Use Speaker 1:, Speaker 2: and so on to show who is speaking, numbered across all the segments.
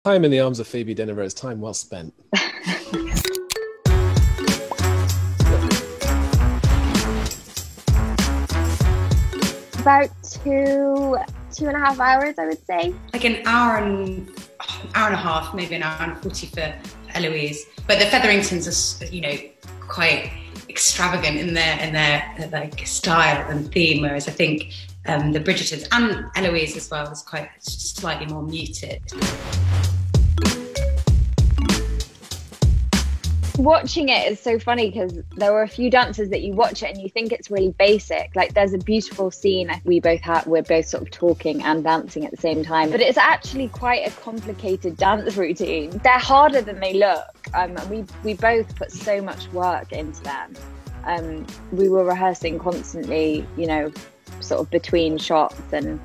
Speaker 1: Time in the arms of Phoebe Dynevor is time well spent.
Speaker 2: About two and a half hours, I would say.
Speaker 3: Like an hour and a half, maybe an hour and 40 for Eloise. But the Featheringtons are, quite extravagant in their like style and theme, whereas I think the Bridgertons and Eloise as well is quite slightly more muted.
Speaker 2: Watching it is so funny because there were a few dances that you watch it and you think it's really basic. Like there's a beautiful scene we're both sort of talking and dancing at the same time, but it's actually quite a complicated dance routine. They're harder than they look. We both put so much work into them. We were rehearsing constantly, sort of between shots and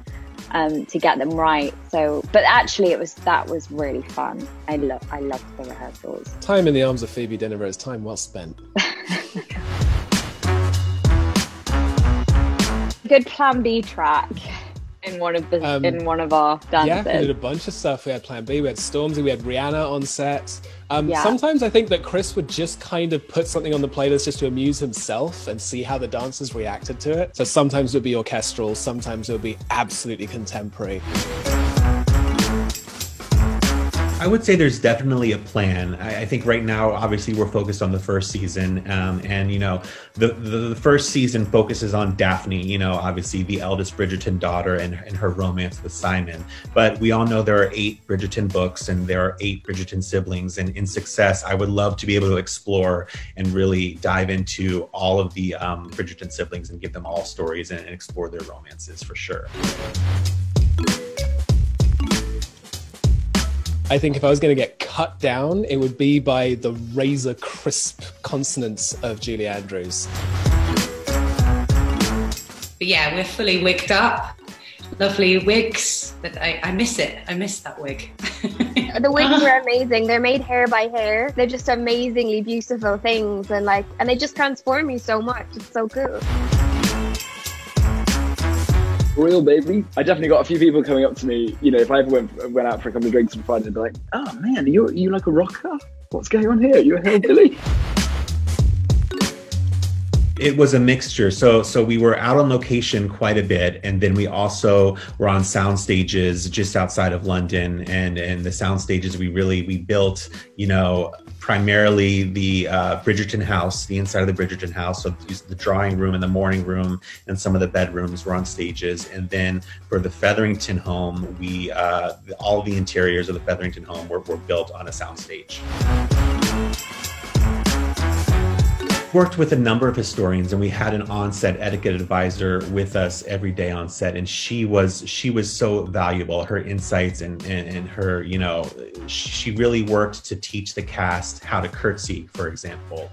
Speaker 2: to get them right. But actually that was really fun. I loved the rehearsals.
Speaker 1: Time in the arms of Phoebe Dynevor is time well spent.
Speaker 2: Good Plan B track in one of our dances.
Speaker 1: Yeah, we did a bunch of stuff. We had Plan B, we had Stormzy, we had Rihanna on set.
Speaker 2: Yeah.
Speaker 1: Sometimes I think that Chris would just kind of put something on the playlist just to amuse himself and see how the dancers reacted to it. So sometimes it would be orchestral, sometimes it would be absolutely contemporary.
Speaker 4: I would say there's definitely a plan. I think right now, obviously, we're focused on the first season. The first season focuses on Daphne, obviously the eldest Bridgerton daughter and her romance with Simon. But we all know there are 8 Bridgerton books and there are 8 Bridgerton siblings. And in Success, I would love to be able to explore and really dive into all of the Bridgerton siblings and give them all stories and explore their romances for sure.
Speaker 1: I think if I was going to get cut down, it would be by the razor crisp consonants of Julie Andrews.
Speaker 3: But yeah, we're fully wigged up. Lovely wigs. But I miss it. I miss that wig.
Speaker 2: The wigs are amazing. They're made hair by hair. They're just amazingly beautiful things, and they just transform you so much. It's so cool.
Speaker 5: Real baby. I definitely got a few people coming up to me, if I ever went out for a couple of drinks on Friday, they'd be like, "Oh man, are you like a rocker? What's going on here? You a hillbilly?"
Speaker 4: It was a mixture. So we were out on location quite a bit. And then we also were on sound stages just outside of London. And the sound stages we built, primarily the Bridgerton house, the inside of the Bridgerton house. So the drawing room and the morning room and some of the bedrooms were on stages. And then for the Featherington home, all of the interiors of the Featherington home were built on a sound stage. Worked with a number of historians, and we had an on-set etiquette advisor with us every day on set, and she was so valuable. Her insights and her, she really worked to teach the cast how to curtsy, for example.